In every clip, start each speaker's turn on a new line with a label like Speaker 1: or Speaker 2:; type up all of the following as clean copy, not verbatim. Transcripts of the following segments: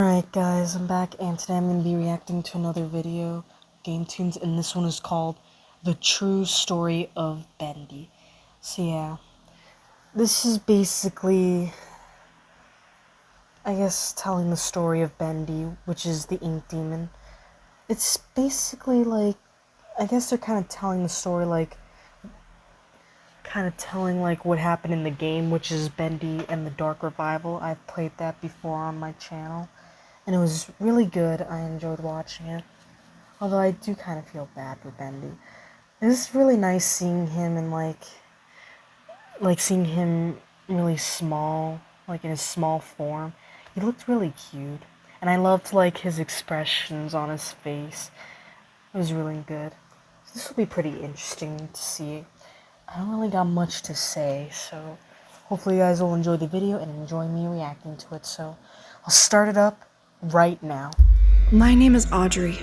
Speaker 1: Alright guys, I'm back and today I'm going to be reacting to another video, Game Tunes, and this one is called The True Story of Bendy. So yeah, this is basically, I guess, telling the story of Bendy, which is the ink demon. It's basically like, I guess they're kind of telling the story like what happened in the game, which is Bendy and the Dark Revival. I've played that before on my channel, and it was really good. I enjoyed watching it, although I do kind of feel bad for Bendy. It's really nice seeing him in like seeing him really small, like in his small form. He looked really cute, and I loved like his expressions on his face. It was really good. So this will be pretty interesting to see. I don't really got much to say, so hopefully you guys will enjoy the video and enjoy me reacting to it. So I'll start it up right now.
Speaker 2: My name is Audrey.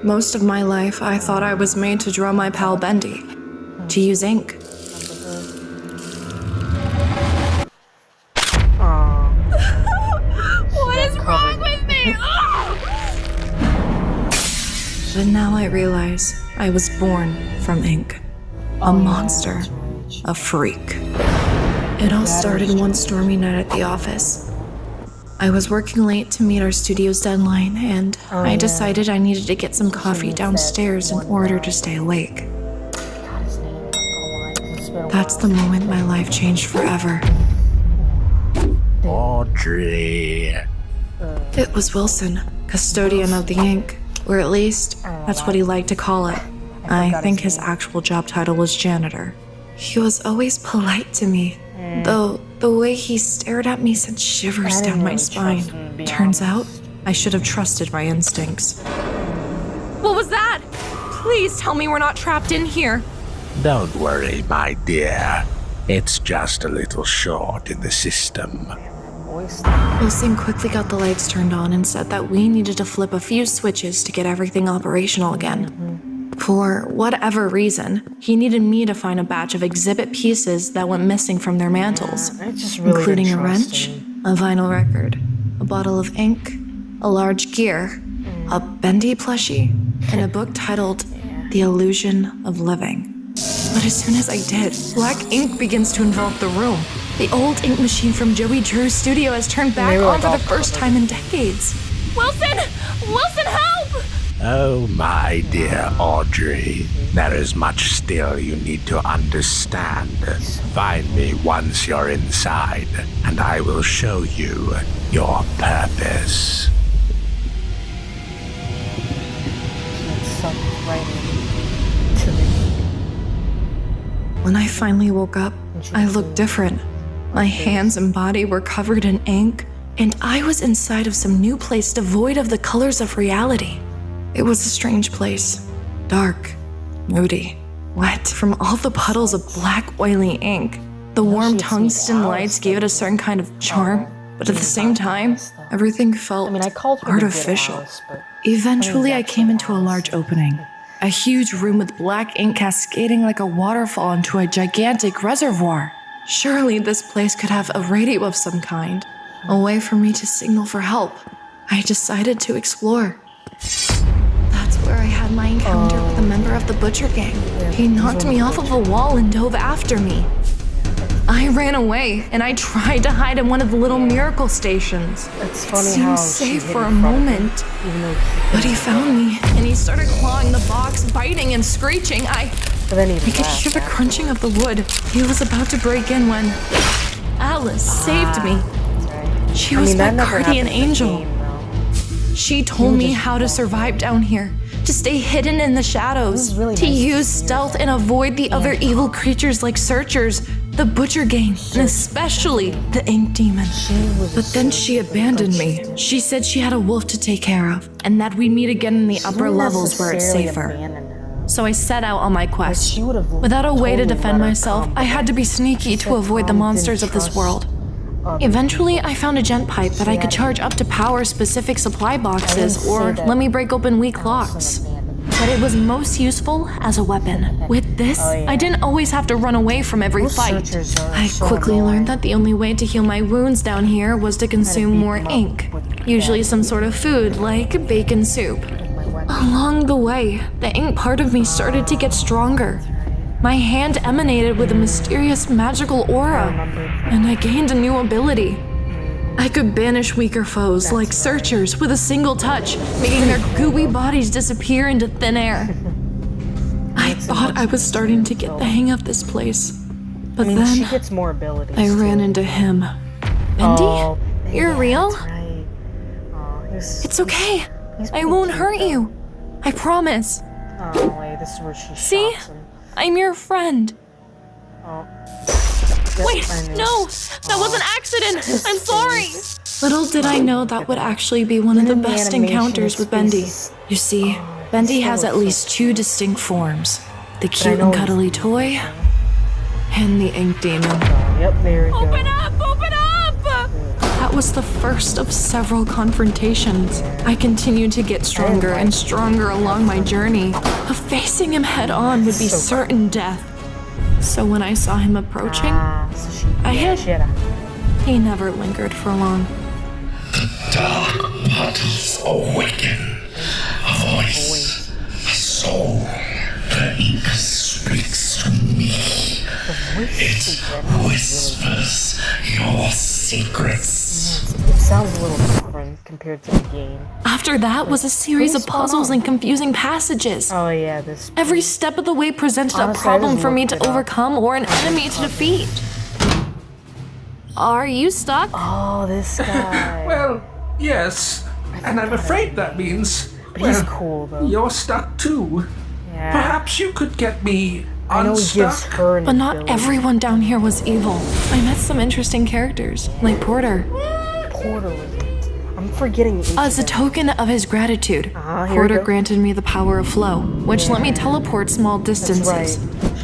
Speaker 2: Most of my life, I thought I was made to draw my pal Bendy, to use ink.
Speaker 3: What is wrong with me?
Speaker 2: But now I realize I was born from ink. A monster. A freak. It all started one stormy night at the office. I was working late to meet our studio's deadline, and I decided I needed to get some coffee downstairs in order to stay awake. That's the moment my life changed forever.
Speaker 4: Audrey.
Speaker 2: It was Wilson, custodian of the ink, or at least that's what he liked to call it. I think his actual job title was janitor. He was always polite to me, though the way he stared at me sent shivers down my spine. Turns out, I should have trusted my instincts.
Speaker 3: What was that? Please tell me we're not trapped in here.
Speaker 4: Don't worry, my dear. It's just a little short in the system.
Speaker 2: Wilson quickly got the lights turned on and said that we needed to flip a few switches to get everything operational again. For whatever reason, he needed me to find a batch of exhibit pieces that went missing from their mantles, including a wrench, a vinyl record, a bottle of ink, a large gear, a Bendy plushie, and a book titled The Illusion of Living. But as soon as I did, black ink begins to envelop the room. The old ink machine from Joey Drew's studio has turned back on for the first time in decades.
Speaker 3: Wilson! Wilson, help!
Speaker 4: Oh, my dear Audrey. There is much still you need to understand. Find me once you're inside, and I will show you your purpose.
Speaker 2: When I finally woke up, I looked different. My hands and body were covered in ink, and I was inside of some new place devoid of the colors of reality. It was a strange place. Dark, moody, wet from all the puddles of black, oily ink. The warm tungsten lights gave it a certain kind of charm, but at the same time, everything felt artificial. Eventually, I came into a large opening. A huge room with black ink cascading like a waterfall into a gigantic reservoir. Surely this place could have a radio of some kind, a way for me to signal for help. I decided to explore. That's where I had my encounter with a member of the Butcher Gang. He knocked me off of a wall and dove after me. I ran away, and I tried to hide in one of the little miracle stations. It seemed safe for a moment, but he found me, and he started clawing the box, biting and screeching. I could hear the crunching of the wood. He was about to break in when Alice saved me. She was my guardian angel. She told me how to survive down here, to stay hidden in the shadows, to use stealth and avoid the other evil creatures like Searchers, the Butcher Gang, and especially the Ink Demon. But then she abandoned me. She said she had a wolf to take care of, and that we'd meet again in the upper levels where it's safer. So I set out on my quest. Without a way to defend myself, I had to be sneaky to avoid the monsters of this world. Eventually, I found a gent pipe that I could charge up to power specific supply boxes or let me break open weak locks. But it was most useful as a weapon. With this, I didn't always have to run away from every fight. I quickly learned that the only way to heal my wounds down here was to consume more ink. usually some sort of food like bacon soup.
Speaker 1: My weapon.
Speaker 2: Along the way, the ink part of me started to get stronger. My hand emanated with a mysterious magical aura, and I gained a new ability. I could banish weaker foes like searchers with a single touch, making their gooey bodies disappear into thin air. I thought I was starting to get the hang of this place, but
Speaker 1: she
Speaker 2: then
Speaker 1: gets more abilities.
Speaker 2: I ran into him. Bendy?
Speaker 1: Oh,
Speaker 2: You're real?
Speaker 1: That's right.
Speaker 2: It's okay. I won't hurt you. I promise.
Speaker 1: Oh, wait, this is where she
Speaker 2: See?
Speaker 1: shocks him.
Speaker 2: I'm your friend.
Speaker 1: Oh.
Speaker 2: Wait, no! That was an accident! I'm sorry! Little did I know that would actually be one of the best encounters with Bendy. You see, Bendy has at least two distinct forms. The cute and cuddly toy, and the ink demon.
Speaker 1: Yep, there we go.
Speaker 3: Open up! Open up!
Speaker 2: That was the first of several confrontations. I continued to get stronger and stronger along my journey, but facing him head on would be certain death. So when I saw him approaching, I hid. He never lingered for long.
Speaker 5: Dark portals awaken. A voice, a soul. The ink speaks to me. It whispers your secrets.
Speaker 1: It sounds a little different compared to the game.
Speaker 2: After that was a series of puzzles and confusing passages.
Speaker 1: Oh yeah, this.
Speaker 2: Every step of the way presented a problem for me to overcome or an enemy to defeat. Are you stuck?
Speaker 1: Oh, this guy.
Speaker 4: Well, yes. And I'm afraid that means...
Speaker 1: But he's cool though.
Speaker 4: You're stuck too.
Speaker 1: Yeah.
Speaker 4: Perhaps you could get me
Speaker 1: I know he gives
Speaker 4: unstuck?
Speaker 1: her an
Speaker 2: But not
Speaker 1: ability.
Speaker 2: everyone down here was evil. I met some interesting characters, like Porter.
Speaker 1: Porter was it. I'm forgetting.
Speaker 2: As a token of his gratitude,
Speaker 1: here we
Speaker 2: Porter
Speaker 1: go.
Speaker 2: granted me the power of flow, which let me teleport small distances.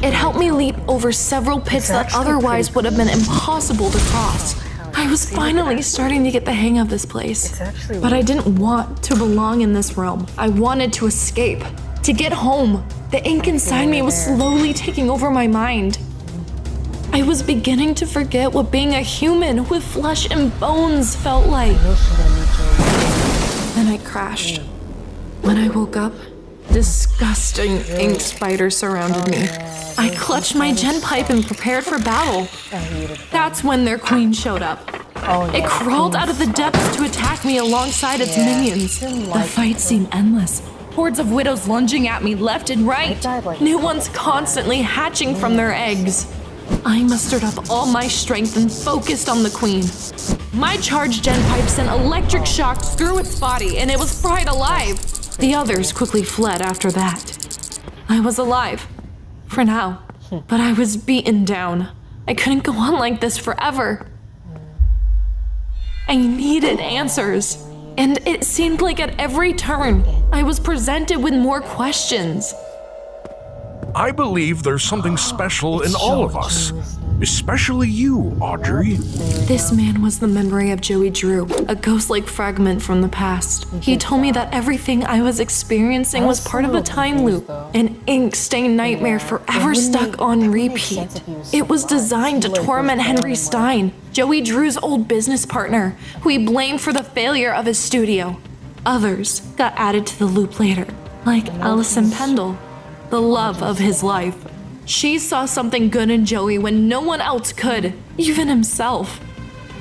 Speaker 2: It helped me leap over several pits that
Speaker 1: actually
Speaker 2: otherwise
Speaker 1: pretty
Speaker 2: would have been impossible to cross. I was finally starting to get the hang of this place.
Speaker 1: It's actually
Speaker 2: But I didn't want to belong in this realm. I wanted to escape, to get home. The ink inside me was slowly taking over my mind. I was beginning to forget what being a human with flesh and bones felt like. Then I crashed. When I woke up, disgusting ink spiders surrounded me. I clutched my gen pipe and prepared for battle. That's when their queen showed up. It crawled out of the depths to attack me alongside its minions. The fight seemed endless. Hordes of widows lunging at me left and right. New ones constantly hatching from their eggs. I mustered up all my strength and focused on the queen. My charged gen pipe sent electric shocks through its body and it was fried alive. The others quickly fled after that. I was alive. For now. But I was beaten down. I couldn't go on like this forever. I needed answers. And it seemed like at every turn, I was presented with more questions.
Speaker 4: I believe there's something special in all of us. Especially you, Audrey.
Speaker 2: This man was the memory of Joey Drew, a ghost-like fragment from the past. He told me that everything I was experiencing was part of a time loop, an ink-stained nightmare forever stuck on repeat. It was designed to torment Henry Stein, Joey Drew's old business partner, who he blamed for the failure of his studio. Others got added to the loop later, like Allison Pendle, the love of his life. She saw something good in Joey when no one else could, even himself.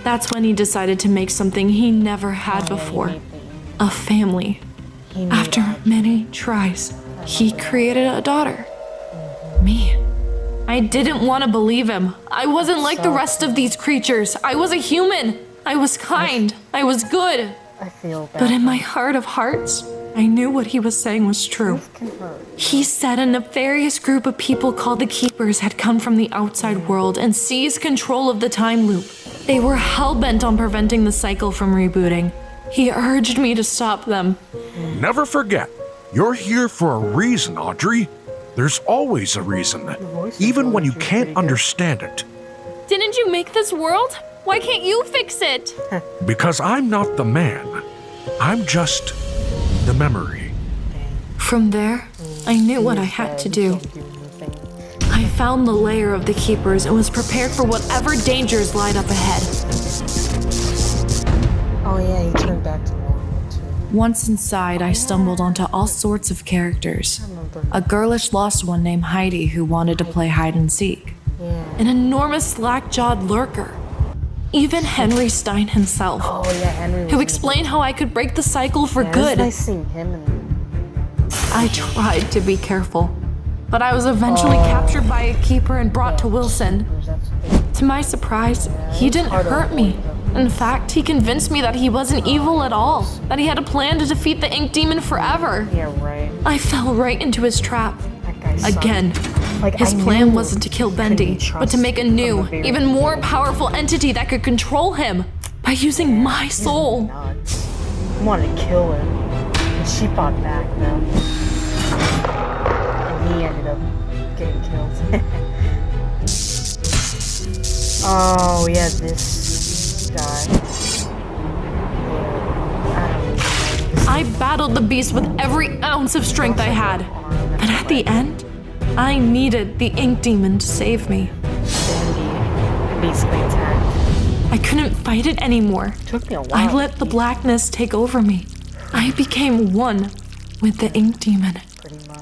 Speaker 2: That's when he decided to make something he never had before, a family. After many tries, he created a daughter. Me. I didn't want to believe him. I wasn't like the rest of these creatures. I was a human. I was kind. I was good.
Speaker 1: I feel bad.
Speaker 2: But in my heart of hearts, I knew what he was saying was true. He said a nefarious group of people called the Keepers had come from the outside world and seized control of the time loop. They were hell-bent on preventing the cycle from rebooting. He urged me to stop them.
Speaker 4: Never forget, you're here for a reason, Audrey. There's always a reason, even when you can't understand it.
Speaker 3: Didn't you make this world? Why can't you fix it?
Speaker 4: Because I'm not the man. I'm just the memory.
Speaker 2: From there, I knew what I had to do. I found the lair of the Keepers and was prepared for whatever dangers lied up ahead.
Speaker 1: Oh yeah, he turned back to
Speaker 2: Once inside, I stumbled onto all sorts of characters. A girlish lost one named Heidi who wanted to play hide and seek. An enormous slack-jawed lurker. Even Henry Stein himself,
Speaker 1: Oh yeah, Henry.
Speaker 2: who explained how I could break the cycle for good.
Speaker 1: It was nice seeing him.
Speaker 2: I tried to be careful, but I was eventually captured by a keeper and brought to Wilson. To my surprise, he didn't hurt me. In fact, he convinced me that he wasn't evil at all, that he had a plan to defeat the ink demon forever.
Speaker 1: Yeah, right.
Speaker 2: I fell right into his trap.
Speaker 1: That guy sucked.
Speaker 2: Again,
Speaker 1: Like,
Speaker 2: his
Speaker 1: I
Speaker 2: plan
Speaker 1: knew
Speaker 2: wasn't to kill
Speaker 1: he couldn't
Speaker 2: Bendy,
Speaker 1: be
Speaker 2: but to make a
Speaker 1: trusted
Speaker 2: new,
Speaker 1: from the very
Speaker 2: even more powerful entity that could control him by using my soul.
Speaker 1: Nuts. He wanted to kill him, and she fought back though, and he ended up getting killed. Oh yeah, this guy.
Speaker 2: I battled the beast with every ounce of strength I had, but at the end, I needed the ink demon to save me.
Speaker 1: Bendy basically attacked.
Speaker 2: I couldn't fight it anymore.
Speaker 1: Took me a while.
Speaker 2: I let the blackness take over me. I became one with the ink demon.
Speaker 1: Pretty much.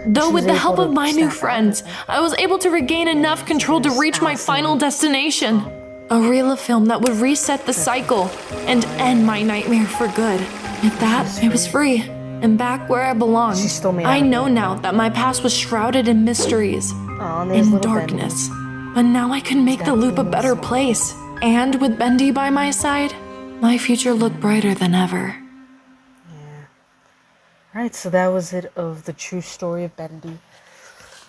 Speaker 2: Though
Speaker 1: She
Speaker 2: with
Speaker 1: was
Speaker 2: the help
Speaker 1: able
Speaker 2: of
Speaker 1: to
Speaker 2: my new
Speaker 1: snap out
Speaker 2: friends,
Speaker 1: of it.
Speaker 2: I was able to regain enough control to reach my final destination. A reel of film that would reset the cycle and end my nightmare for good. With that, I was free and back where I belonged.
Speaker 1: She still made
Speaker 2: I
Speaker 1: out of
Speaker 2: know
Speaker 1: it.
Speaker 2: now that my past was shrouded in mysteries,
Speaker 1: Oh, and there's
Speaker 2: in
Speaker 1: little
Speaker 2: darkness. But now I can make the loop a better place. And with Bendy by my side, my future looked brighter than ever.
Speaker 1: Alright, so that was it of the true story of Bendy.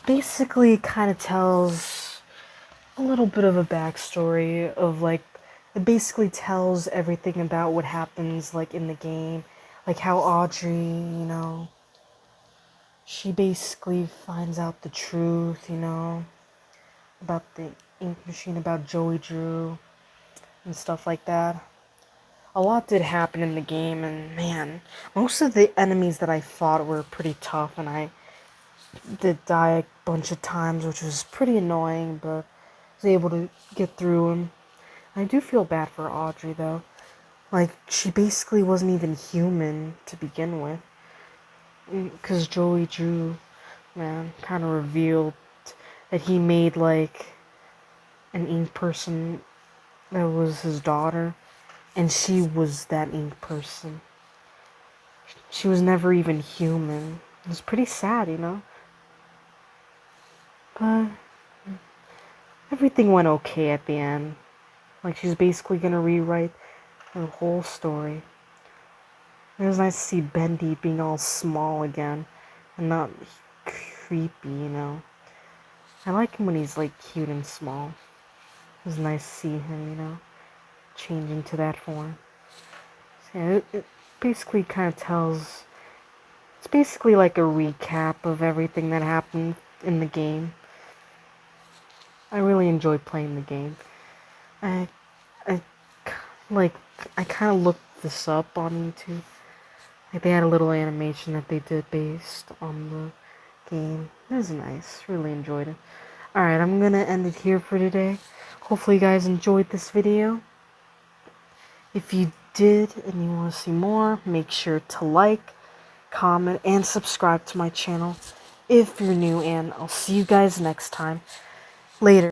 Speaker 1: Basically, it kind of tells a little bit of a backstory of, like, it basically tells everything about what happens, like, in the game. Like, how Audrey, you know, she basically finds out the truth, you know, about the ink machine, about Joey Drew, and stuff like that. A lot did happen in the game, and man, most of the enemies that I fought were pretty tough, and I did die a bunch of times, which was pretty annoying, but I was able to get through them. I do feel bad for Audrey, though. Like, she basically wasn't even human to begin with, because Joey Drew, man, kind of revealed that he made, like, an ink person that was his daughter. And she was that ink person. She was never even human. It was pretty sad, you know? But everything went okay at the end. Like, she's basically gonna rewrite her whole story. It was nice to see Bendy being all small again. And not creepy, you know? I like him when he's, like, cute and small. It was nice to see him, you know? Change into that form. So yeah, it basically kind of tells, it's basically like a recap of everything that happened in the game. I really enjoyed playing the game. I kind of looked this up on YouTube. Like, they had a little animation that they did based on the game. It was nice. Really enjoyed it. Alright, I'm gonna end it here for today. Hopefully you guys enjoyed this video. If you did and you want to see more, make sure to like, comment, and subscribe to my channel if you're new, and I'll see you guys next time. Later.